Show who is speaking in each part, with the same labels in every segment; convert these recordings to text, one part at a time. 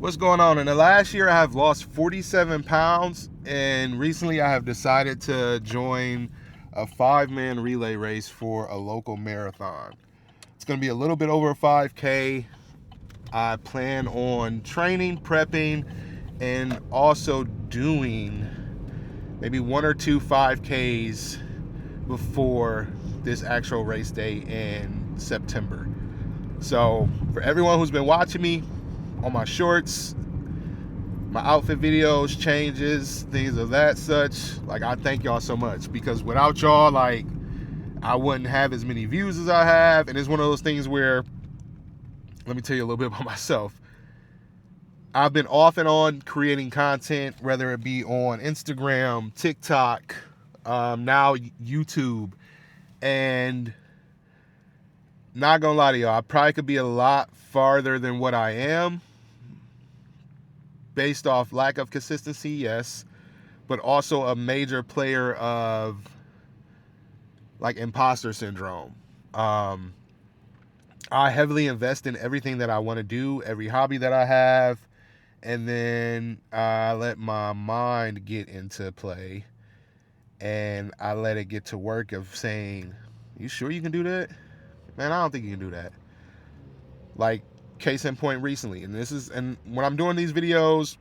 Speaker 1: What's going on? In the last year, I have lost 47 pounds, and recently I have decided to join a 5-man relay race for a local marathon. It's going to be a little bit over 5K. I plan on training, prepping, and also doing maybe 1 or 2 5Ks before this actual race day in September. So, for everyone who's been watching me on my shorts, my outfit videos, changes, things of that such, like, I thank y'all so much, because without y'all, like, I wouldn't have as many views as I have. And it's one of those things where, let me tell you a little bit about myself. I've been off and on creating content, whether it be on Instagram, TikTok, now YouTube, and not gonna lie to y'all, I probably could be a lot farther than what I am, based off lack of consistency, yes, but also a major player of like imposter syndrome. I heavily invest in everything that I want to do, every hobby that I have, and then I let my mind get into play, and I let it get to work of saying, you sure you can do that? Man, I don't think you can do that. Like, case in point recently, and when I'm doing these videos,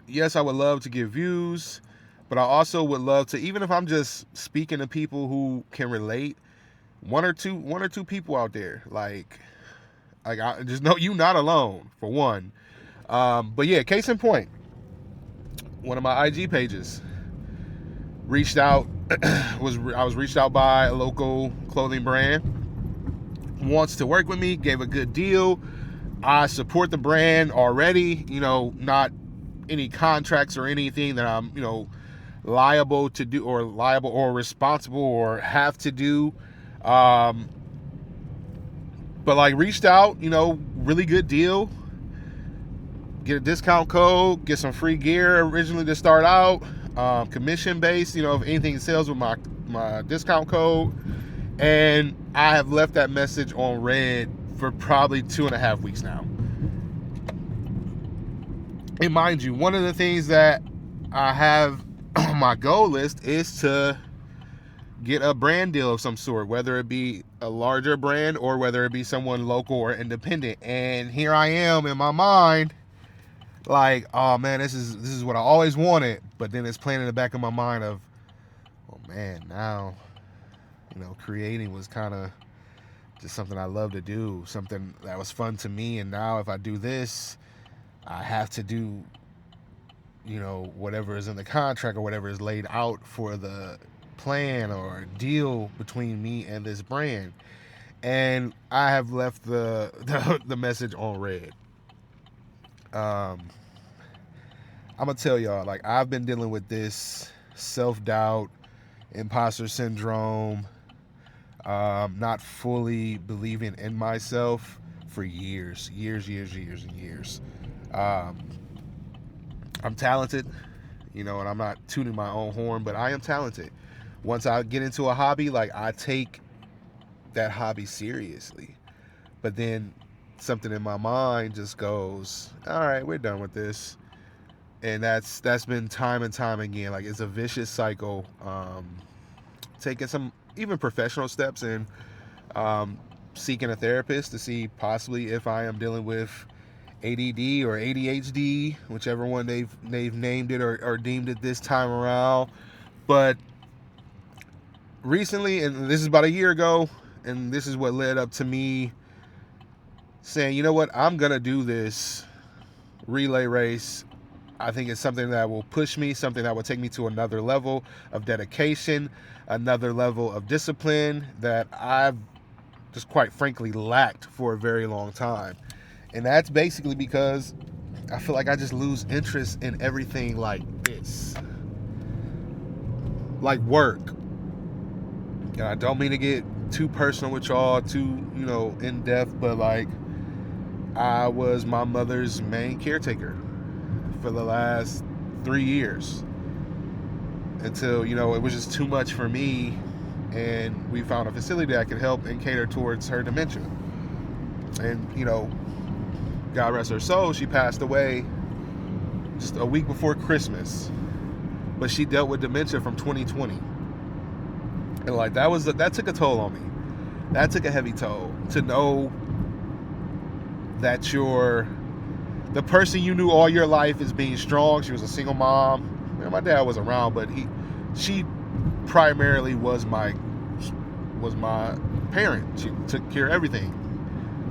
Speaker 1: yes, I would love to get views, but I also would love to, even if I'm just speaking to people who can relate, one or two people out there, like I just know you not alone, for one. But yeah, case in point, one of my IG pages reached out. I was reached out by a local clothing brand, wants to work with me, gave a good deal. I support the brand already, not any contracts or anything that I'm, liable to do, or liable or responsible or have to do. But like, reached out, really good deal. Get a discount code, get some free gear originally to start out. Commission based, if anything sells with my discount code. And I have left that message on read for probably 2.5 weeks now. And mind you, one of the things that I have on my goal list is to get a brand deal of some sort, whether it be a larger brand or whether it be someone local or independent. And here I am in my mind, like, oh man, this is what I always wanted. But then it's playing in the back of my mind of, oh man, now, creating was kind of just something I love to do, something that was fun to me. And now if I do this, I have to do, whatever is in the contract or whatever is laid out for the plan or deal between me and this brand. And I have left the message on read. I'm gonna tell y'all, like, I've been dealing with this self-doubt, imposter syndrome, not fully believing in myself for years. I'm talented, and I'm not tooting my own horn, but I am talented. Once I get into a hobby, like, I take that hobby seriously. But then something in my mind just goes, all right, we're done with this. And that's been time and time again. Like, it's a vicious cycle. Taking some even professional steps and seeking a therapist to see possibly if I am dealing with ADD or ADHD, whichever one they've named it or deemed it this time around. But recently, and this is about a year ago, and this is what led up to me saying, you know what, I'm gonna do this relay race. I think it's something that will push me, something that will take me to another level of dedication, another level of discipline that I've just quite frankly lacked for a very long time. And that's basically because I feel like I just lose interest in everything like this. Like work. And I don't mean to get too personal with y'all, too, in depth, but like, I was my mother's main caretaker for the last 3 years until, it was just too much for me, and we found a facility that could help and cater towards her dementia. And, God rest her soul, she passed away just a week before Christmas. But she dealt with dementia from 2020. And like that took a toll on me. That took a heavy toll to know that the person you knew all your life is being strong. She was a single mom. Man, my dad was around, but she primarily was my parent. She took care of everything.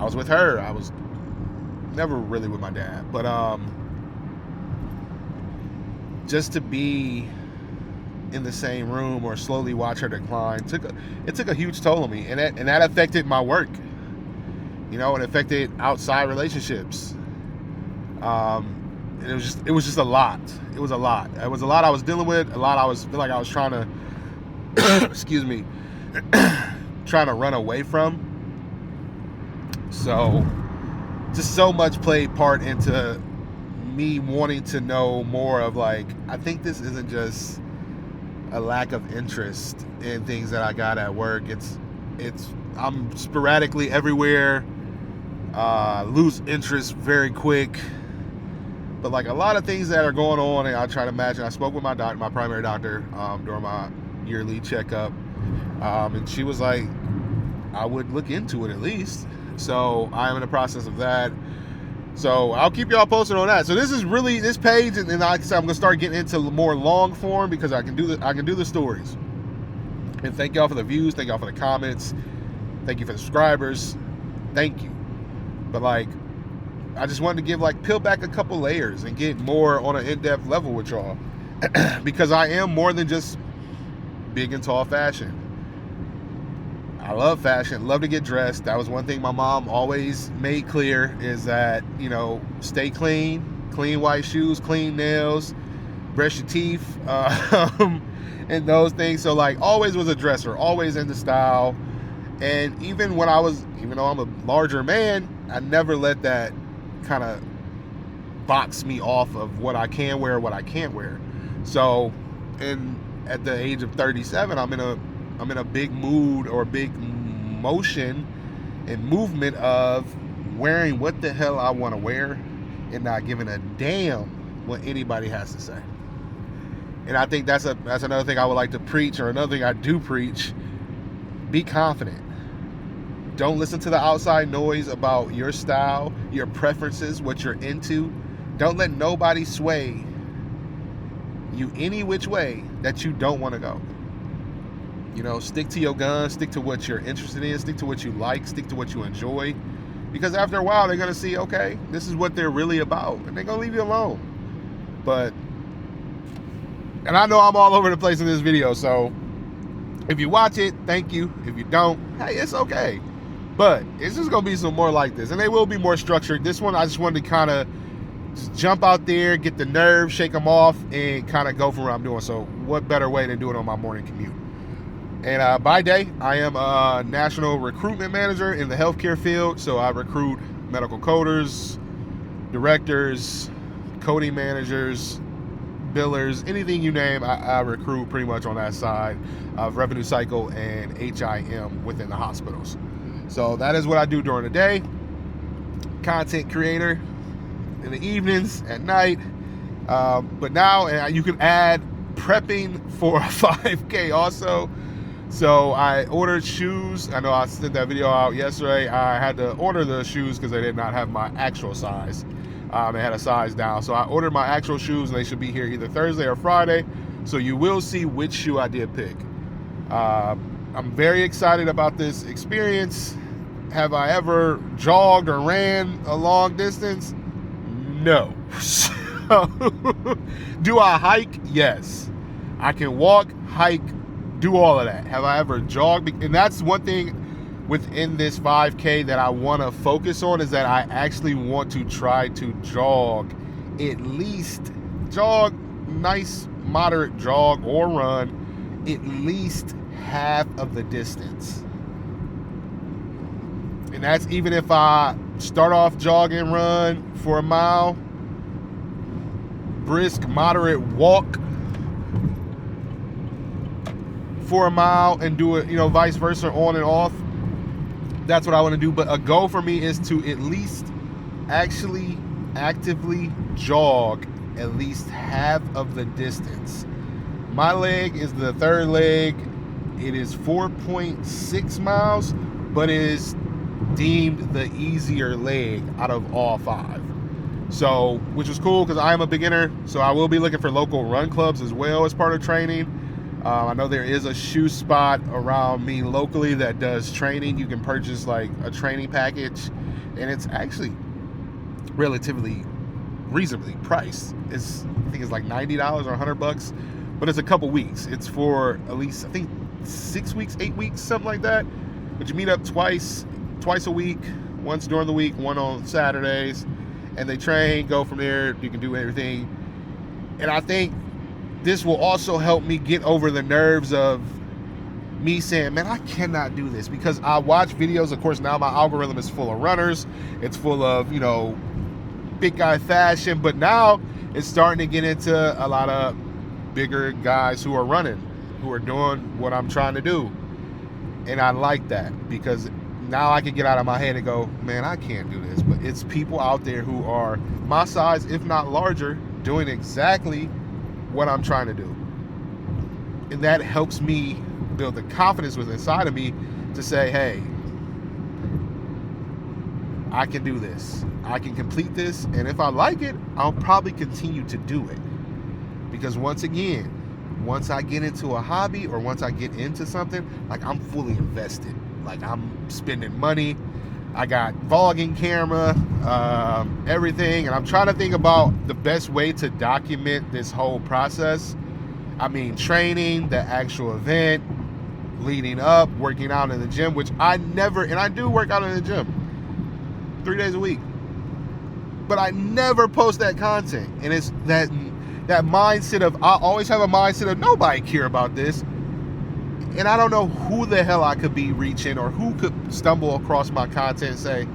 Speaker 1: I was with her. I was never really with my dad. But just to be in the same room or slowly watch her decline took a huge toll on me, and that affected my work. You know, it affected outside relationships. It was just a lot. It was a lot. It was a lot I was dealing with. A lot I feel like I was trying to, excuse me, trying to run away from. So, just so much played part into me wanting to know more of like, I think this isn't just a lack of interest in things that I got at work. I'm sporadically everywhere, lose interest very quick. But like a lot of things that are going on, and I try to imagine. I spoke with my primary doctor during my yearly checkup, and she was like, I would look into it at least. So I am in the process of that. So I'll keep y'all posted on that. So this is really this page, and like I said, I'm gonna start getting into more long form because I can do the stories. And thank y'all for the views. Thank y'all for the comments. Thank you for the subscribers. Thank you. But like, I just wanted to peel back a couple layers and get more on an in-depth level with y'all, because I am more than just big and tall fashion. I love fashion, love to get dressed. That was one thing my mom always made clear, is that, you know, stay clean white shoes, clean nails, brush your teeth, and those things. So like, always was a dresser, always into style. And even though I'm a larger man, I never let that kind of box me off of what I can wear, what I can't wear. So, at the age of 37, I'm in a big mood or big motion and movement of wearing what the hell I want to wear and not giving a damn what anybody has to say. And I think that's another thing I would like to preach, or another thing I do preach. Be confident. Don't listen to the outside noise about your style, your preferences, what you're into. Don't let nobody sway you any which way that you don't want to go. You know, stick to your guns, stick to what you're interested in, stick to what you like, stick to what you enjoy. Because after a while, they're going to see, okay, this is what they're really about. And they're going to leave you alone. And I know I'm all over the place in this video, so if you watch it, thank you. If you don't, hey, it's okay. But it's just going to be some more like this. And they will be more structured. This one, I just wanted to kind of just jump out there, get the nerves, shake them off, and kind of go for what I'm doing. So what better way than do it on my morning commute? And by day, I am a national recruitment manager in the healthcare field. So I recruit medical coders, directors, coding managers, billers, anything you name, I recruit pretty much on that side of revenue cycle and HIM within the hospitals. So that is what I do during the day. Content creator in the evenings, at night. But now, and you can add prepping for a 5K also. So I ordered shoes. I know I sent that video out yesterday. I had to order the shoes because they did not have my actual size. They had a size down. So I ordered my actual shoes, and they should be here either Thursday or Friday. So you will see which shoe I did pick. I'm very excited about this experience. Have I ever jogged or ran a long distance? No. So, do I hike? Yes. I can walk, hike, do all of that. Have I ever jogged? And that's one thing within this 5K that I want to focus on, is that I actually want to try to jog, at least jog, nice moderate jog or run, at least half of the distance. And that's even if I start off jog and run for a mile, brisk moderate walk for a mile, and do it, vice versa, on and off. That's what I want to do. But a goal for me is to at least actually actively jog at least half of the distance. My leg is the third leg. It is 4.6 miles, but it is deemed the easier leg out of all 5. So, which is cool because I am a beginner, so I will be looking for local run clubs as well as part of training. I know there is a shoe spot around me locally that does training. You can purchase like a training package, and it's actually relatively reasonably priced. I think it's like $90 or $100, but it's a couple weeks. It's for at least, I think, 6 weeks, 8 weeks, something like that. But you meet up twice a week, once during the week, one on Saturdays, and they train, go from there. You can do everything. And I think this will also help me get over the nerves of me saying, man, I cannot do this, because I watch videos. Of course, now my algorithm is full of runners. It's full of, big guy fashion, but now it's starting to get into a lot of bigger guys who are running, who are doing what I'm trying to do. And I like that, because now I can get out of my head and go, man, I can't do this. But it's people out there who are my size, if not larger, doing exactly what I'm trying to do. And that helps me build the confidence within inside of me to say, hey, I can do this. I can complete this. And if I like it, I'll probably continue to do it. Because once again, once I get into a hobby or once I get into something, like, I'm fully invested. Like, I'm spending money. I got vlogging camera, everything. And I'm trying to think about the best way to document this whole process. I mean, training, the actual event, leading up, working out in the gym, which I never, and I do work out in the gym 3 days a week, but I never post that content. And it's that mindset of, I always have a mindset of, nobody care about this. And I don't know who the hell I could be reaching, or who could stumble across my content and say,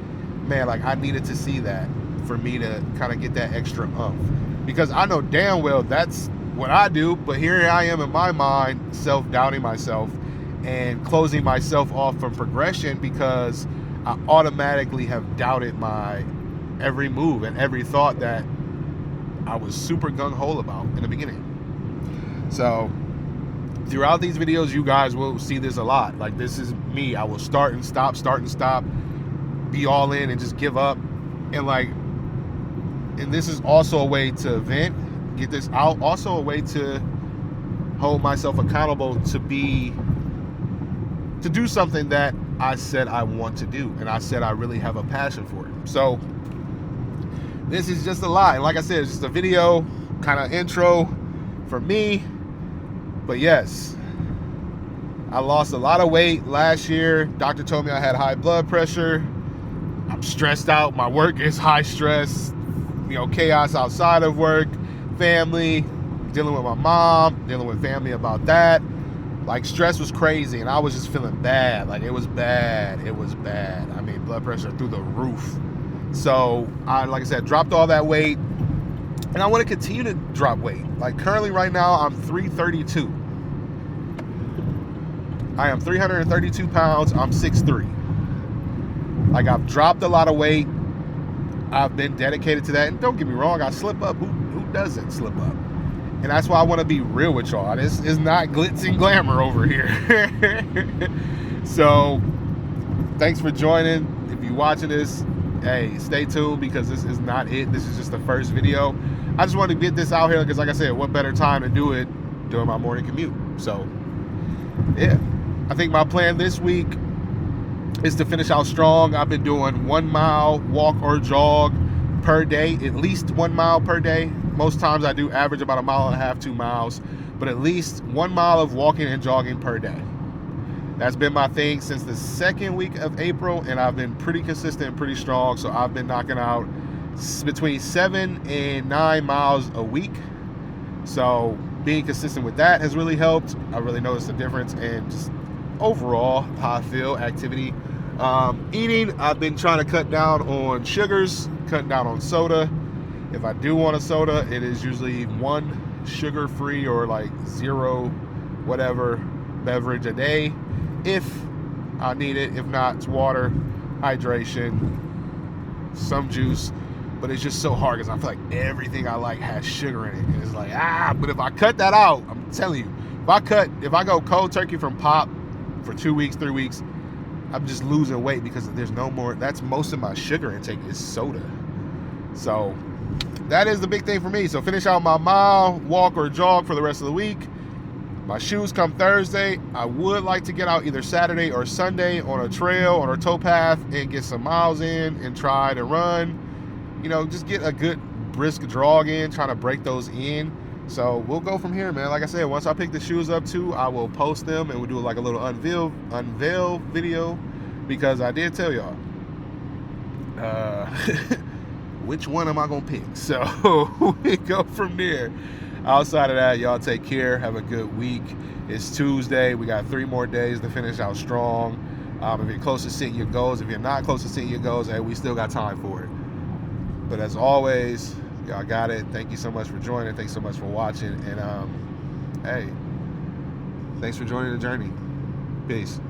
Speaker 1: man, like, I needed to see that for me to kind of get that extra oomph. Because I know damn well that's what I do, but here I am in my mind, self-doubting myself and closing myself off from progression, because I automatically have doubted my every move and every thought that I was super gung-ho about in the beginning. So throughout these videos, you guys will see this a lot. Like, this is me. I will start and stop, be all in and just give up. And this is also a way to vent, get this out, also a way to hold myself accountable to do something that I said I want to do, and I said I really have a passion for it. So this is just a lot. Like I said, it's just a video, kind of intro for me. But yes, I lost a lot of weight last year. Doctor told me I had high blood pressure. I'm stressed out. My work is high stress, chaos outside of work, family, dealing with my mom, dealing with family about that. Like, stress was crazy, and I was just feeling bad. Like, it was bad. I mean, blood pressure through the roof. So I, like I said, dropped all that weight, and I want to continue to drop weight. Like, currently right now, I'm 332. I am 332 pounds. I'm 6'3". Like, I've dropped a lot of weight. I've been dedicated to that. And don't get me wrong, I slip up. Who doesn't slip up? And that's why I want to be real with y'all. This is not glitz and glamour over here. So, thanks for joining. If you're watching this, hey, stay tuned, because this is not it. This is just the first video. I just wanted to get this out here because, like I said, what better time to do it during my morning commute? So, yeah. I think my plan this week is to finish out strong. I've been doing 1 mile walk or jog per day, at least 1 mile per day. Most times I do average about 1.5 miles, 2 miles, but at least 1 mile of walking and jogging per day. That's been my thing since the second week of April, and I've been pretty consistent and pretty strong. So I've been knocking out between 7 and 9 miles a week. So being consistent with that has really helped. I really noticed a difference in just overall how I feel, activity. Eating, I've been trying to cut down on sugars, cutting down on soda. If I do want a soda, it is usually 1 sugar-free or like 0 whatever beverage a day if I need it. If not, it's water, hydration, some juice. but it's just so hard because I feel like everything I like has sugar in it, and it's like but if I cut that out, I'm telling you, if I go cold turkey from pop for 2 weeks, 3 weeks, I'm just losing weight because there's no more. That's most of my sugar intake is soda. So that is the big thing for me. So finish out my mile, walk or jog for the rest of the week. My shoes come Thursday. I would like to get out either Saturday or Sunday on a trail, on a towpath, and get some miles in and try to run. Just get a good brisk jog in, trying to break those in. So we'll go from here, man. Like I said, once I pick the shoes up too, I will post them and we'll do like a little unveil video, because I did tell y'all which one am I gonna pick. So we go from there. Outside of that, y'all take care. Have a good week. It's Tuesday. We got 3 more days to finish out strong. If you're close to setting your goals, if you're not close to setting your goals, hey, we still got time for it. But as always, y'all got it. Thank you so much for joining. Thanks so much for watching. And hey, thanks for joining the journey. Peace.